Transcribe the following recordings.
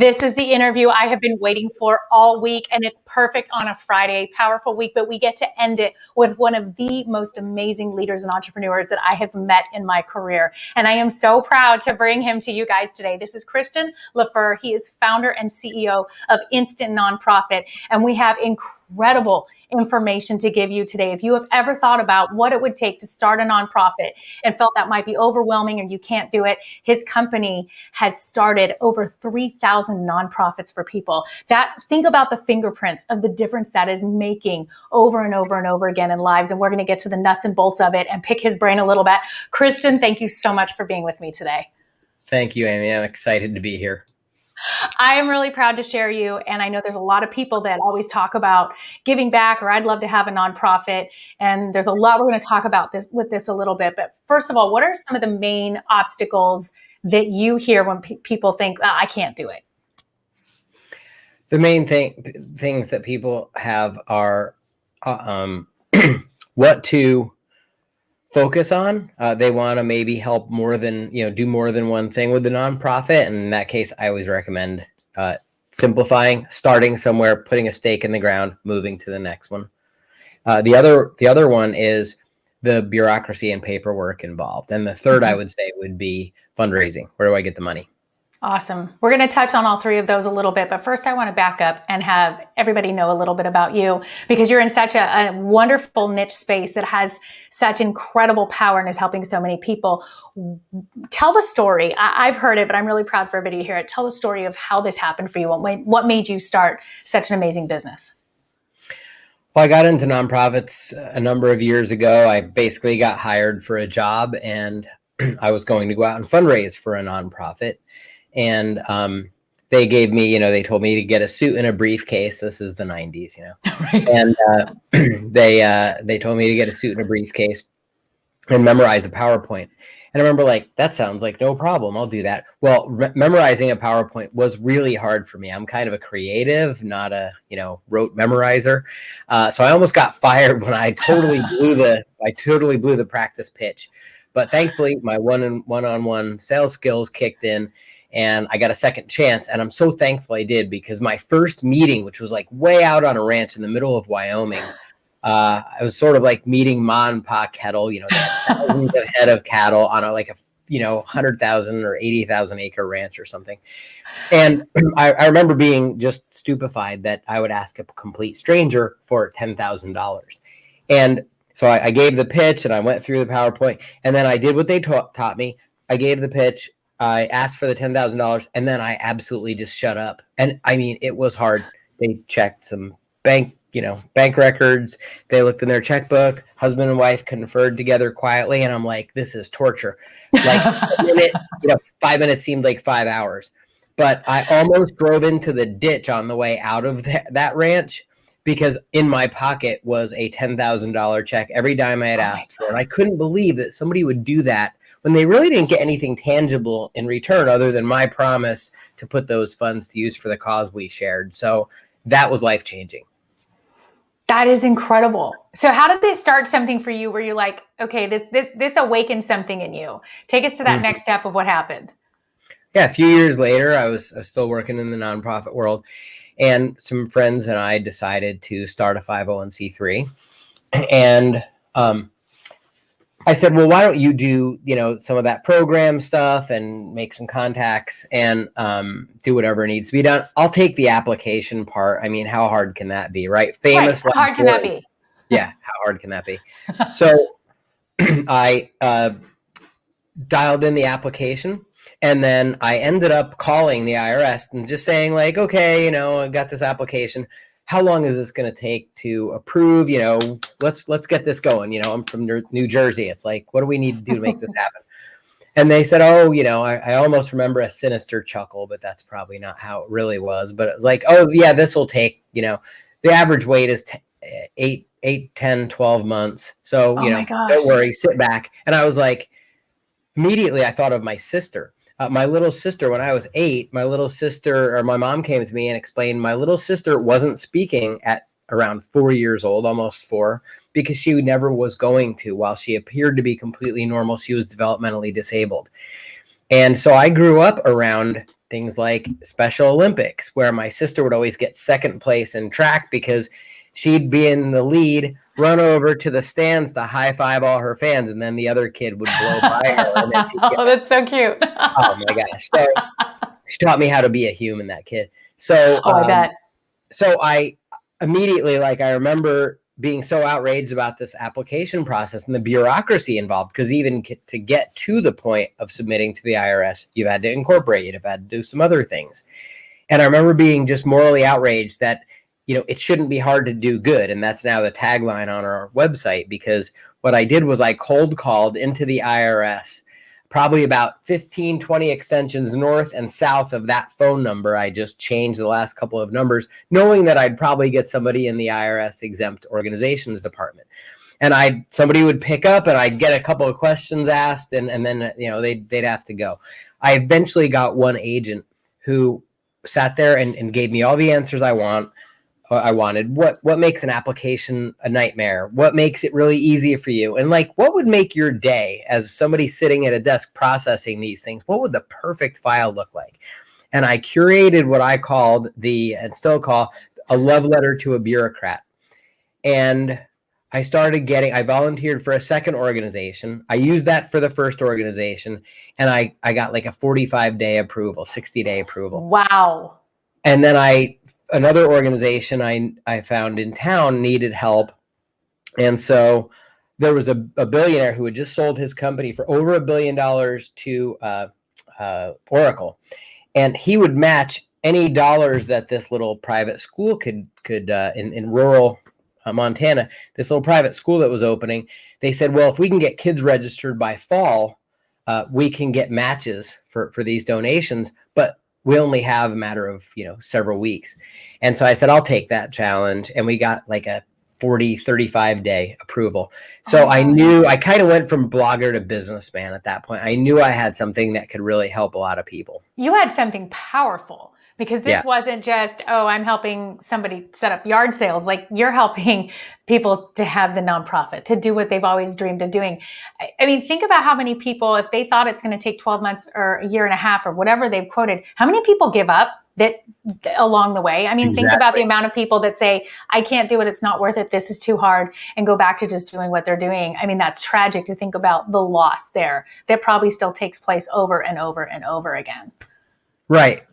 This is the interview I have been waiting for all week, and it's perfect on a Friday, powerful week, but we get to end it with one of the most amazing leaders and entrepreneurs that I have met in my career. And I am so proud to bring him to you guys today. This is Christian LeFer. He is founder and CEO of InstantNonprofit, and we have incredible information to give you today. If you have ever thought about what it would take to start a nonprofit and felt that might be overwhelming or you can't do it, his company has started over 3,000 nonprofits for people. Think about the fingerprints of the difference that is making over and over and over again in lives. And we're going to get to the nuts and bolts of it and pick his brain a little bit. Christian, thank you so much for being with me today. Thank you, Amy. I'm excited to be here. I am really proud to share you. And I know there's a lot of people that always talk about giving back, or I'd love to have a nonprofit. And there's a lot we're going to talk about this a little bit. But first of all, what are some of the main obstacles that you hear when people think, I can't do it? The main things that people have are what to focus on. They want to maybe help more than, do more than one thing with the nonprofit. And in that case, I always recommend simplifying, starting somewhere, putting a stake in the ground, moving to the next one. The other one is the bureaucracy and paperwork involved. And the third, I would say, would be fundraising. Where do I get the money? Awesome. We're going to touch on all three of those a little bit, but first I want to back up and have everybody know a little bit about you, because you're in such a wonderful niche space that has such incredible power and is helping so many people. Tell the story. I've heard it, but I'm really proud for everybody to hear it. Tell the story of how this happened for you. What made you start such an amazing business? Well, I got into nonprofits a number of years ago. I basically got hired for a job, and I was going to go out and fundraise for a nonprofit. And they gave me, they told me to get a suit and a briefcase. This is the 90s, Right. And they told me to get a suit and a briefcase and memorize a PowerPoint. And I remember, that sounds like no problem. I'll do that. Well, memorizing a PowerPoint was really hard for me. I'm kind of a creative, not a, rote memorizer. So I almost got fired when I totally blew the practice pitch. But thankfully, my one-on-one sales skills kicked in, and I got a second chance. And I'm so thankful I did, because my first meeting, which was way out on a ranch in the middle of Wyoming, I was sort of like meeting Ma and Pa Kettle, thousands of head of cattle on a 100,000 or 80,000 acre ranch or something. And I remember being just stupefied that I would ask a complete stranger for $10,000. And so I gave the pitch, and I went through the PowerPoint, and then I did what they taught me. I gave the pitch. I asked for the $10,000, and then I absolutely just shut up. And I mean, it was hard. They checked some bank records. They looked in their checkbook. Husband and wife conferred together quietly. And I'm like, this is torture. A minute, 5 minutes seemed like 5 hours. But I almost drove into the ditch on the way out of that ranch, because in my pocket was a $10,000 check, every dime I had asked for. And I couldn't believe that somebody would do that when they really didn't get anything tangible in return other than my promise to put those funds to use for the cause we shared. So that was life-changing. That is incredible. So how did this start something for you where you're like, okay, this awakened something in you? Take us to that next step of what happened. Yeah, a few years later, I was still working in the nonprofit world, and some friends and I decided to start a 501c3. And I said, well, why don't you do, some of that program stuff and make some contacts and do whatever needs to be done. I'll take the application part. I mean, how hard can that be, right? Famous. Right. How hard can that be? Yeah, how hard can that be? So I dialed in the application, and then I ended up calling the IRS and just saying okay, I got this application. How long is this going to take to approve? Let's get this going. I'm from New Jersey. It's what do we need to do to make this happen? And they said, I almost remember a sinister chuckle, but that's probably not how it really was. But it was oh yeah, this will take, the average wait is 8, 10, 12 months. So, don't worry, sit back. And I was immediately I thought of my sister. My little sister, when I was 8, my mom came to me and explained my little sister wasn't speaking at around 4 years old, almost 4, because she never was going to. While she appeared to be completely normal, she was developmentally disabled. And so I grew up around things like Special Olympics, where my sister would always get second place in track because she'd be in the lead, run over to the stands to high five all her fans, and then the other kid would blow by her. And then she'd get, Oh, that's so cute. oh my gosh. So she taught me how to be a human, that kid. So, Oh, I bet. So I immediately, like, I remember being so outraged about this application process and the bureaucracy involved, because even to get to the point of submitting to the IRS, you've had to incorporate, you've had to do some other things. And I remember being just morally outraged that, you know, it shouldn't be hard to do good. And that's now the tagline on our website, because what I did was I cold called into the IRS, probably about 15, 20 extensions north and south of that phone number. I just changed the last couple of numbers, knowing that I'd probably get somebody in the IRS exempt organizations department. And somebody would pick up and I'd get a couple of questions asked, and then, you know, they'd have to go. I eventually got one agent who sat there and gave me all the answers I wanted. What makes an application a nightmare? What makes it really easy for you? And like, what would make your day as somebody sitting at a desk processing these things? What would the perfect file look like? And I curated what I called and still call, a love letter to a bureaucrat. And I volunteered for a second organization. I used that for the first organization, and I got like a 45-day approval, 60-day approval. Wow. And then another organization I found in town needed help. And so there was a billionaire who had just sold his company for over $1 billion to Oracle. And he would match any dollars that this little private school could in rural Montana, this little private school that was opening. They said, well, if we can get kids registered by fall, we can get matches for these donations. But we only have a matter of, you know, several weeks. And so I said, I'll take that challenge. And we got like a 35-day approval. So I knew, I kind of went from blogger to businessman at that point. I knew I had something that could really help a lot of people. You had something powerful, because this wasn't just, oh, I'm helping somebody set up yard sales. Like, you're helping people to have the nonprofit, to do what they've always dreamed of doing. I mean, think about how many people, if they thought it's going to take 12 months or a year and a half or whatever they've quoted, how many people give up that along the way? I mean, Exactly. Think about the amount of people that say, I can't do it, it's not worth it, this is too hard, and go back to just doing what they're doing. I mean, that's tragic to think about the loss there that probably still takes place over and over and over again. Right.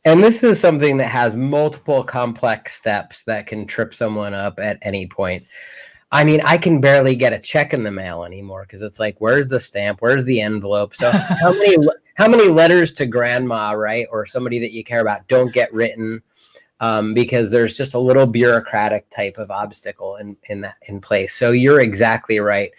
And this is something that has multiple complex steps that can trip someone up at any point. I mean, I can barely get a check in the mail anymore, because it's like, where's the stamp? Where's the envelope? So how many letters to grandma, right, or somebody that you care about, don't get written because there's just a little bureaucratic type of obstacle in place. So you're exactly right.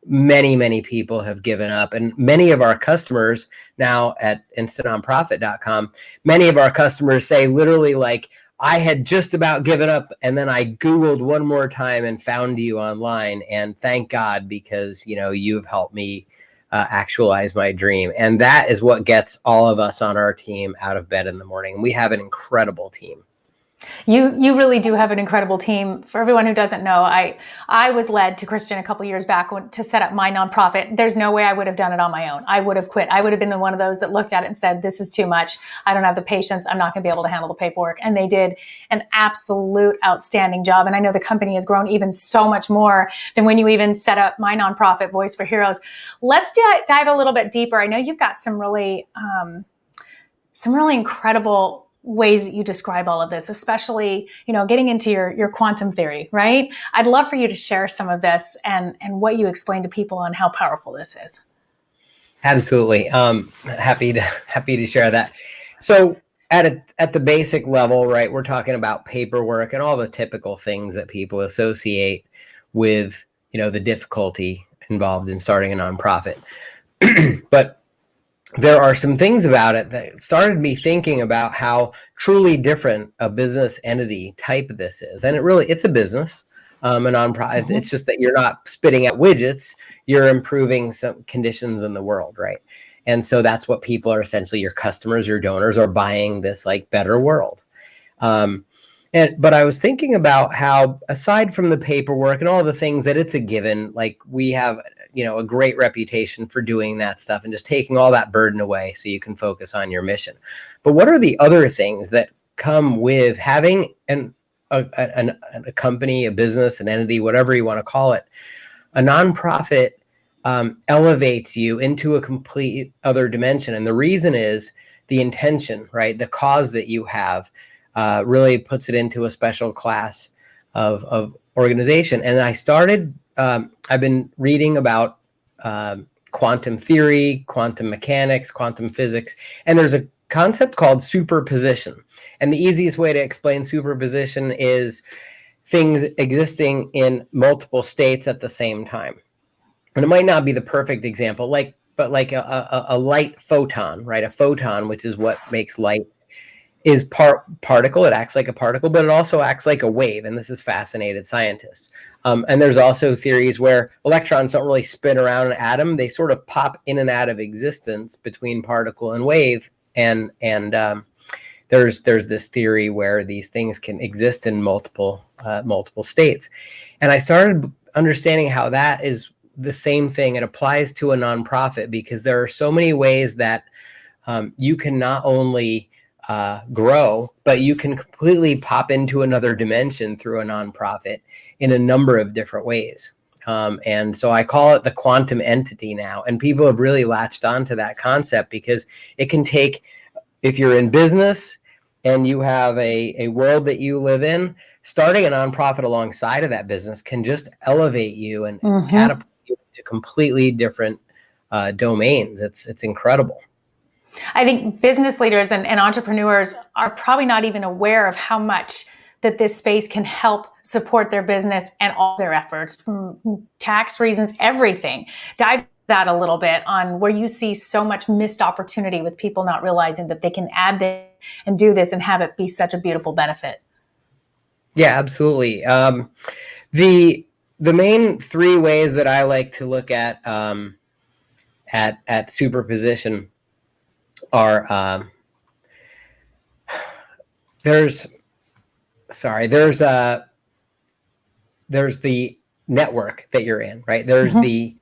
Many people have given up, and many of our customers now at InstantNonprofit.com, many of our customers say literally, like, I had just about given up, and then I Googled one more time and found you online, and thank God, because, you know, you've helped me actualize my dream. And that is what gets all of us on our team out of bed in the morning. We have an incredible team. You really do have an incredible team. For everyone who doesn't know, I was led to Christian a couple years back to set up my nonprofit. There's no way I would have done it on my own. I would have quit. I would have been one of those that looked at it and said, this is too much. I don't have the patience. I'm not going to be able to handle the paperwork. And they did an absolute outstanding job. And I know the company has grown even so much more than when you even set up my nonprofit, Voice for Heroes. Let's dive a little bit deeper. I know you've got some really incredible ways that you describe all of this, especially, you know, getting into your quantum theory, right? I'd love for you to share some of this and what you explain to people on how powerful this is. Absolutely. Happy to share that. So at the basic level, right, we're talking about paperwork and all the typical things that people associate with, you know, the difficulty involved in starting a nonprofit. But there are some things about it that started me thinking about how truly different a business entity type this is. And it's a business, a nonprofit. It's just that you're not spitting out widgets, you're improving some conditions in the world, right? And so that's what people are essentially, your customers, your donors are buying this like better world. But I was thinking about how, aside from the paperwork and all the things that it's a given, like we have, a great reputation for doing that stuff and just taking all that burden away so you can focus on your mission. But what are the other things that come with having a company, a business, an entity, whatever you want to call it? A nonprofit elevates you into a complete other dimension. And the reason is the intention, right? The cause that you have really puts it into a special class of organization. And I started, I've been reading about quantum theory, quantum mechanics, quantum physics, and there's a concept called superposition. And the easiest way to explain superposition is things existing in multiple states at the same time. And it might not be the perfect example, but like a light photon, right? A photon, which is what makes light, is particle. It acts like a particle, but it also acts like a wave. And this has fascinated scientists. And there's also theories where electrons don't really spin around an atom. They sort of pop in and out of existence between particle and wave. And there's this theory where these things can exist in multiple states. And I started understanding how that is the same thing. It applies to a nonprofit because there are so many ways that you can not only grow, but you can completely pop into another dimension through a nonprofit in a number of different ways. And so I call it the quantum entity now. And people have really latched onto that concept because it can take, if you're in business and you have a world that you live in, starting a nonprofit alongside of that business can just elevate you and catapult you to completely different domains. It's incredible. I think business leaders and entrepreneurs are probably not even aware of how much that this space can help support their business and all their efforts, from tax reasons, everything. Dive that a little bit on where you see so much missed opportunity with people not realizing that they can add this and do this and have it be such a beautiful benefit. Yeah, absolutely. The main three ways that I like to look at superposition are there's the network that you're in, right? There's the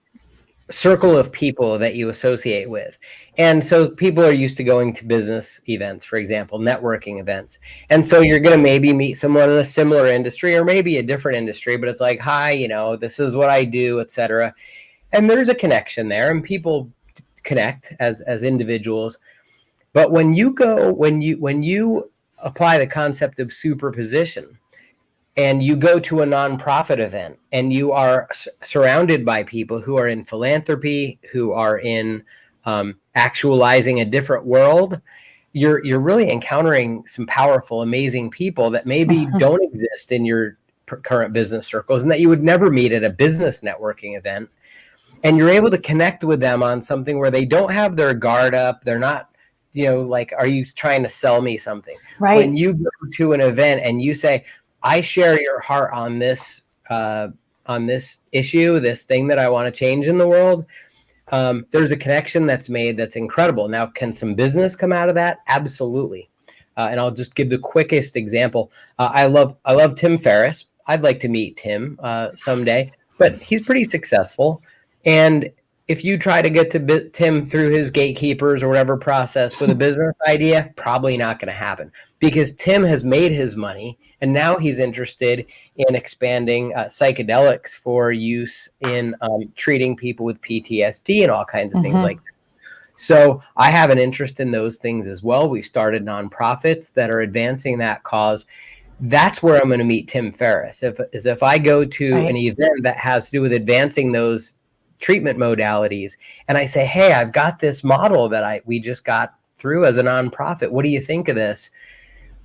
circle of people that you associate with. And so people are used to going to business events, for example, networking events. And so you're going to maybe meet someone in a similar industry or maybe a different industry, but it's like, hi, this is what I do, etc. And there's a connection there and people connect as individuals. But when you apply the concept of superposition and you go to a nonprofit event and you are surrounded by people who are in philanthropy, who are in actualizing a different world, you're really encountering some powerful, amazing people that maybe don't exist in your current business circles and that you would never meet at a business networking event. And you're able to connect with them on something where they don't have their guard up. They're not, like, are you trying to sell me something? Right. When you go to an event and you say, I share your heart on this issue, this thing that I want to change in the world, there's a connection that's made that's incredible. Now, can some business come out of that? Absolutely. And I'll just give the quickest example. I love Tim Ferriss. I'd like to meet Tim someday, but he's pretty successful. And if you try to get to Tim through his gatekeepers or whatever process with a business idea, probably not going to happen because Tim has made his money and now he's interested in expanding psychedelics for use in treating people with PTSD and all kinds of things like that. So I have an interest in those things as well. We've started nonprofits that are advancing that cause. That's where I'm going to meet Tim Ferriss. If I go to an event that has to do with advancing those treatment modalities and I say, hey, I've got this model that we just got through as a nonprofit. What do you think of this?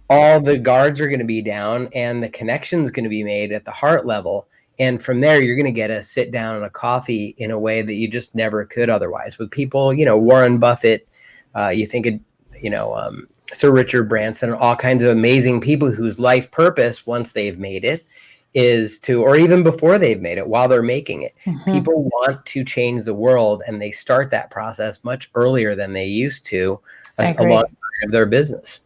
All the guards are going to be down and the connection's going to be made at the heart level. And from there, you're going to get a sit down and a coffee in a way that you just never could otherwise with people, Warren Buffett, you think of, Sir Richard Branson, all kinds of amazing people whose life purpose, once they've made it, is to, or even before they've made it, while they're making it, people want to change the world and they start that process much earlier than they used to alongside of their business.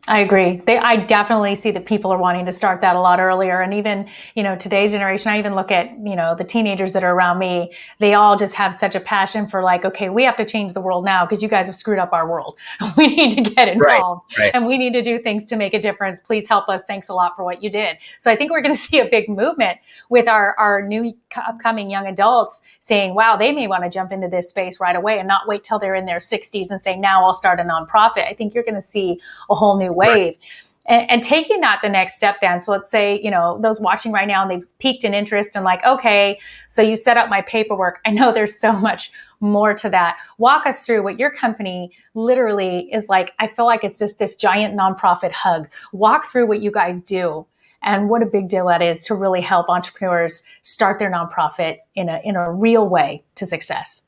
I agree. I definitely see that people are wanting to start that a lot earlier. And even, today's generation, I even look at, the teenagers that are around me, they all just have such a passion for like, okay, we have to change the world now because you guys have screwed up our world. We need to get Right, involved right. and we need to do things to make a difference. Please help us. Thanks a lot for what you did. So I think we're going to see a big movement with our new upcoming young adults saying, wow, they may want to jump into this space right away and not wait till they're in their 60s and say, now I'll start a nonprofit. I think you're going to see a whole new wave. And taking that the next step then. So let's say, those watching right now and they've piqued an interest and like, okay, so you set up my paperwork. I know there's so much more to that. Walk us through what your company literally is like. I feel like it's just this giant nonprofit hug. Walk through what you guys do and what a big deal that is to really help entrepreneurs start their nonprofit in a real way to success.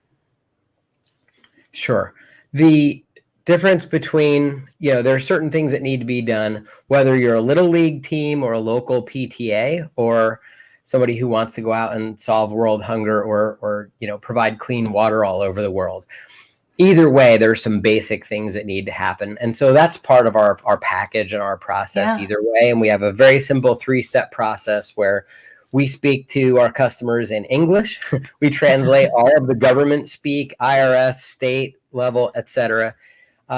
Sure. The difference between, there are certain things that need to be done, whether you're a little league team or a local PTA or somebody who wants to go out and solve world hunger or provide clean water all over the world. Either way, there's some basic things that need to happen. And so that's part of our package and our process either way. And we have a very simple 3-step process where we speak to our customers in English. We translate all of the government speak, IRS, state level, et cetera,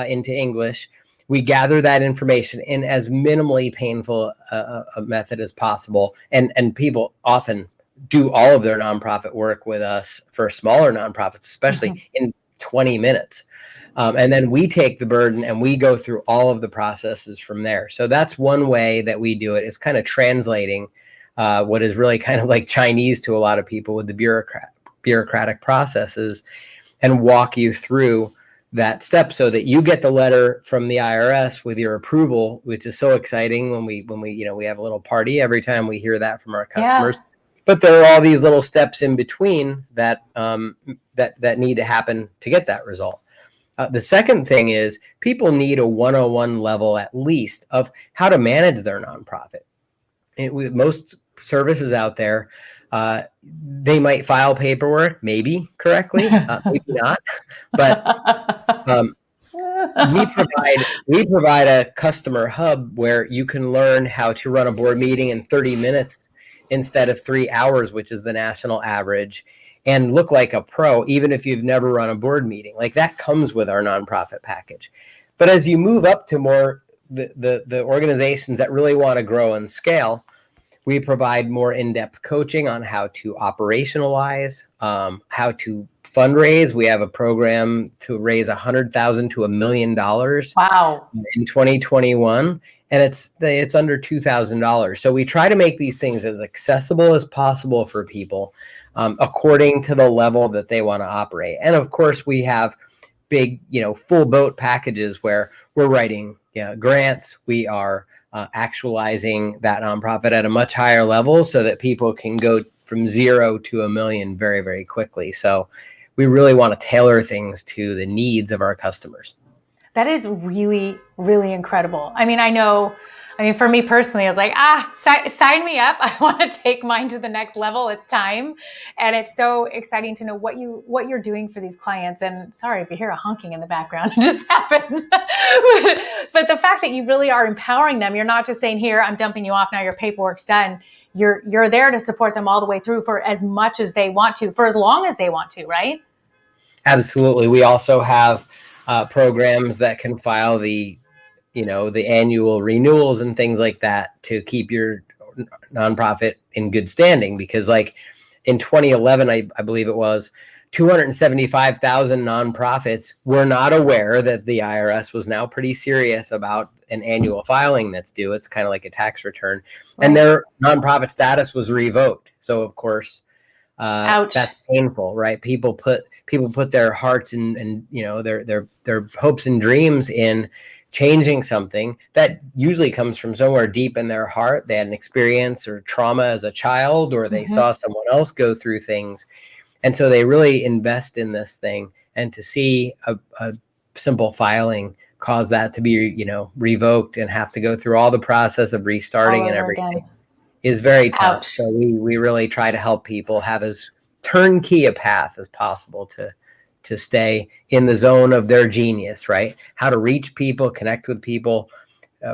into English. We gather that information in as minimally painful a method as possible. And people often do all of their nonprofit work with us for smaller nonprofits, especially in 20 minutes. And then we take the burden and we go through all of the processes from there. So that's one way that we do it, is kind of translating what is really kind of like Chinese to a lot of people with the bureaucratic processes, and walk you through that step so that you get the letter from the IRS with your approval, which is so exciting when we have a little party every time we hear that from our customers. Yeah. But there are all these little steps in between that that need to happen to get that result. The second thing is people need a 101 level at least of how to manage their nonprofit. With most services out there, they might file paperwork, maybe correctly, maybe not, but we provide a customer hub where you can learn how to run a board meeting in 30 minutes instead of 3 hours, which is the national average, and look like a pro, even if you've never run a board meeting. Like that comes with our nonprofit package. But as you move up to more the organizations that really want to grow and scale, we provide more in-depth coaching on how to operationalize, how to fundraise. We have a program to raise $100,000 to $1 million. Wow! In 2021, and it's under $2,000. So we try to make these things as accessible as possible for people, according to the level that they want to operate. And of course, we have big, full boat packages where we're writing grants. We are actualizing that nonprofit at a much higher level so that people can go from 0 to $1 million very, very quickly. So we really want to tailor things to the needs of our customers. That is really, really incredible. I mean, for me personally, I was like, sign me up. I want to take mine to the next level. It's time. And it's so exciting to know what you're doing for these clients. And sorry if you hear a honking in the background, it just happened. But the fact that you really are empowering them, you're not just saying, here, I'm dumping you off, now your paperwork's done. You're there to support them all the way through for as much as they want to, for as long as they want to, right? Absolutely. We also have programs that can file the annual renewals and things like that to keep your nonprofit in good standing. Because like in 2011, I believe it was, 275,000 nonprofits were not aware that the IRS was now pretty serious about an annual filing that's due. It's kind of like a tax return. Right. And their nonprofit status was revoked. So of course, that's painful, right? People put their hearts and their hopes and dreams in changing something that usually comes from somewhere deep in their heart. They had an experience or trauma as a child, or they saw someone else go through things. And so they really invest in this thing. And to see a simple filing cause that to be, revoked and have to go through all the process of restarting and everything is very tough. Ouch. So we really try to help people have as turnkey a path as possible to stay in the zone of their genius, right? How to reach people, connect with people,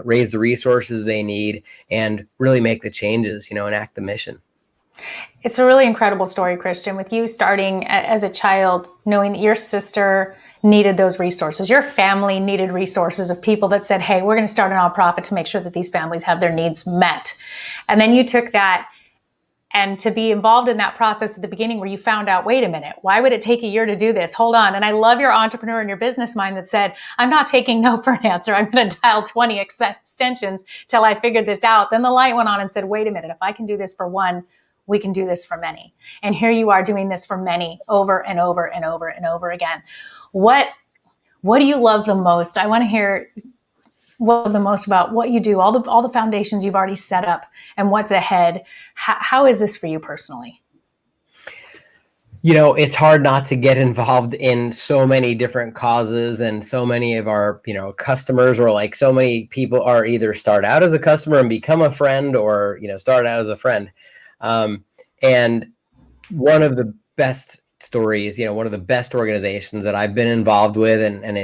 raise the resources they need and really make the changes, enact the mission. It's a really incredible story, Christian, with you starting as a child, knowing that your sister needed those resources. Your family needed resources of people that said, hey, we're going to start a nonprofit to make sure that these families have their needs met. And then you took that and to be involved in that process at the beginning where you found out, wait a minute, why would it take a year to do this? Hold on. And I love your entrepreneur and your business mind that said, I'm not taking no for an answer. I'm going to dial 20 extensions till I figured this out. Then the light went on and said, wait a minute, if I can do this for one, we can do this for many. And here you are doing this for many over and over and over and over again. What do you love the most? I want to hear what the most about what you do, all the foundations you've already set up and what's ahead. How is this for you personally? It's hard not to get involved in so many different causes, and so many of our, customers, or like so many people are either start out as a customer and become a friend, or, start out as a friend. And one of the best stories, one of the best organizations that I've been involved with and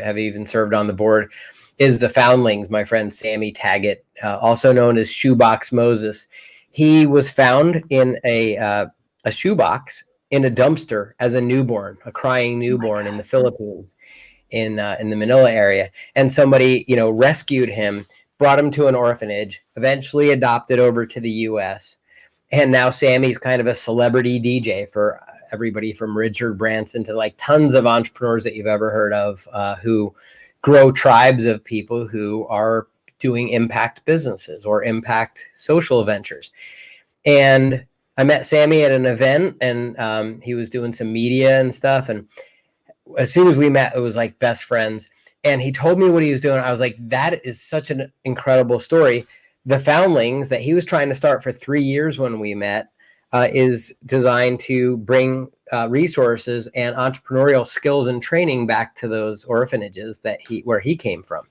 have even served on the board is the Foundlings. My friend Sammy Taggett, also known as Shoebox Moses. He was found in a shoebox in a dumpster as a newborn, a crying newborn in the Philippines, in the Manila area. And somebody, rescued him, brought him to an orphanage, eventually adopted over to the US. And now Sammy's kind of a celebrity DJ for everybody from Richard Branson to like tons of entrepreneurs that you've ever heard of, who grow tribes of people who are doing impact businesses or impact social ventures. And I met Sammy at an event, and he was doing some media and stuff. And as soon as we met, it was like best friends. And he told me what he was doing. I was like, that is such an incredible story. The Foundlings that he was trying to start for 3 years when we met is designed to bring resources and entrepreneurial skills and training back to those orphanages where he came from.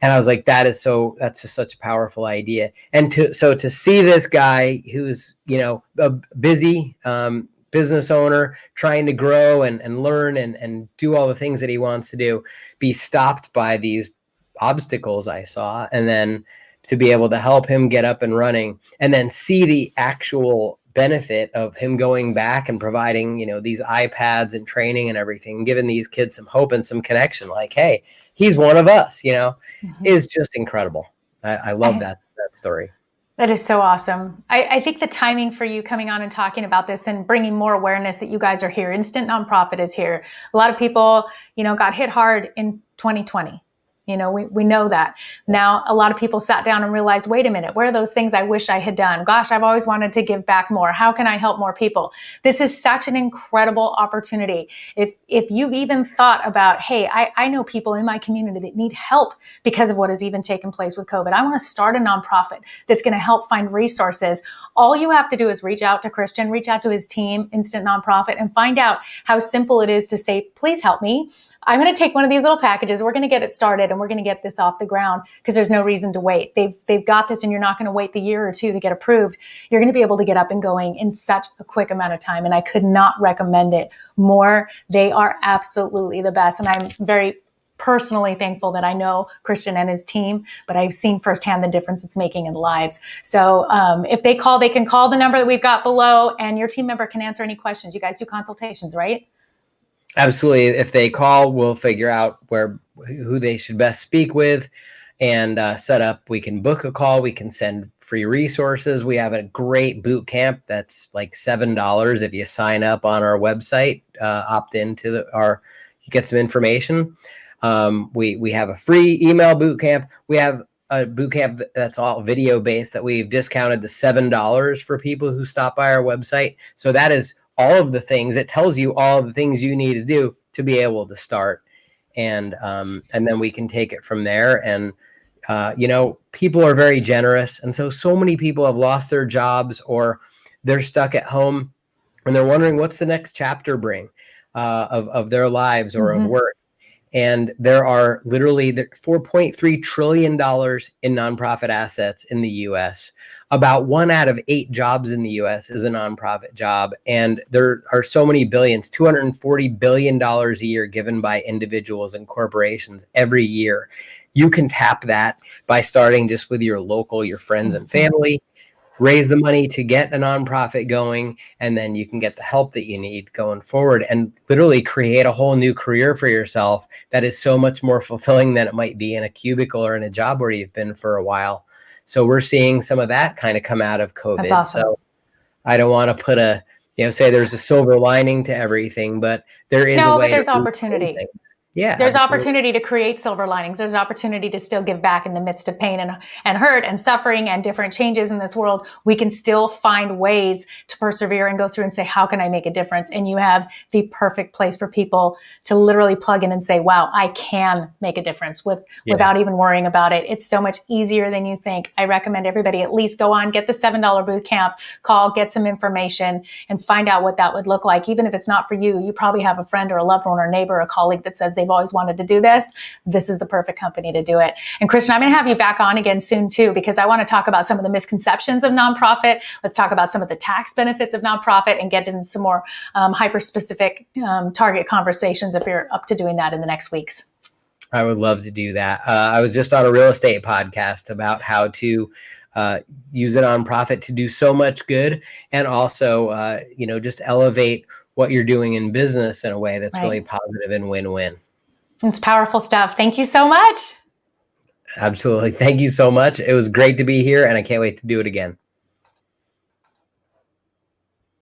And I was like, that's just such a powerful idea. And to see this guy who's, a busy business owner trying to grow and learn and do all the things that he wants to do, be stopped by these obstacles I saw, and then to be able to help him get up and running, and then see the actual benefit of him going back and providing, these iPads and training and everything, giving these kids some hope and some connection, like, hey, he's one of us, is just incredible. I love that story. That is so awesome. I think the timing for you coming on and talking about this and bringing more awareness that you guys are here. Instant Nonprofit is here. A lot of people, got hit hard in 2020. We know that. Now, a lot of people sat down and realized, wait a minute, where are those things I wish I had done? Gosh, I've always wanted to give back more. How can I help more people? This is such an incredible opportunity. If you've even thought about, hey, I know people in my community that need help because of what has even taken place with COVID. I want to start a nonprofit that's going to help find resources. All you have to do is reach out to Christian, reach out to his team, Instant Nonprofit, and find out how simple it is to say, please help me. I'm going to take one of these little packages. We're going to get it started and we're going to get this off the ground, because there's no reason to wait. They've got this, and you're not going to wait the year or two to get approved. You're going to be able to get up and going in such a quick amount of time. And I could not recommend it more. They are absolutely the best. And I'm very personally thankful that I know Christian and his team, but I've seen firsthand the difference it's making in lives. So if they call, they can call the number that we've got below, and your team member can answer any questions. You guys do consultations, right? Absolutely. If they call, we'll figure out who they should best speak with and set up. We can book a call. We can send free resources. We have a great boot camp that's like $7 if you sign up on our website, opt into you get some information. We have a free email boot camp. We have a boot camp that's all video based that we've discounted to $7 for people who stop by our website. So that is all of the things. It tells you all of the things you need to do to be able to start. And then we can take it from there. And, people are very generous. And so many people have lost their jobs, or they're stuck at home and they're wondering what's the next chapter bring of their lives or of work. And there are literally $4.3 trillion in nonprofit assets in the U.S. About 1 out of 8 jobs in the U.S. is a nonprofit job. And there are so many billions, $240 billion a year given by individuals and corporations every year You can tap that by starting just with your friends and family, raise the money to get a nonprofit going, and then you can get the help that you need going forward and literally create a whole new career for yourself that is so much more fulfilling than it might be in a cubicle or in a job where you've been for a while. So we're seeing some of that kind of come out of COVID. That's awesome. So I don't want to put say there's a silver lining to everything, but there is a way. But there's opportunity. Yeah, there's absolutely. opportunity to create silver linings. There's opportunity to still give back in the midst of pain and hurt and suffering and different changes in this world. We can still find ways to persevere and go through and say, how can I make a difference? And you have the perfect place for people to literally plug in and say, wow, I can make a difference without even worrying about it. It's so much easier than you think. I recommend everybody at least go on, get the $7 boot camp, call, get some information, and find out what that would look like. Even if it's not for you, you probably have a friend or a loved one or a neighbor or a colleague that says they've always wanted to do this. This is the perfect company to do it. And Christian, I'm going to have you back on again soon too, because I want to talk about some of the misconceptions of nonprofit. Let's talk about some of the tax benefits of nonprofit and get into some more hyper-specific target conversations if you're up to doing that in the next weeks. I would love to do that. I was just on a real estate podcast about how to use a nonprofit to do so much good, and also, just elevate what you're doing in business in a way that's really positive and win-win. It's powerful stuff. Thank you so much. Absolutely. Thank you so much. It was great to be here, and I can't wait to do it again.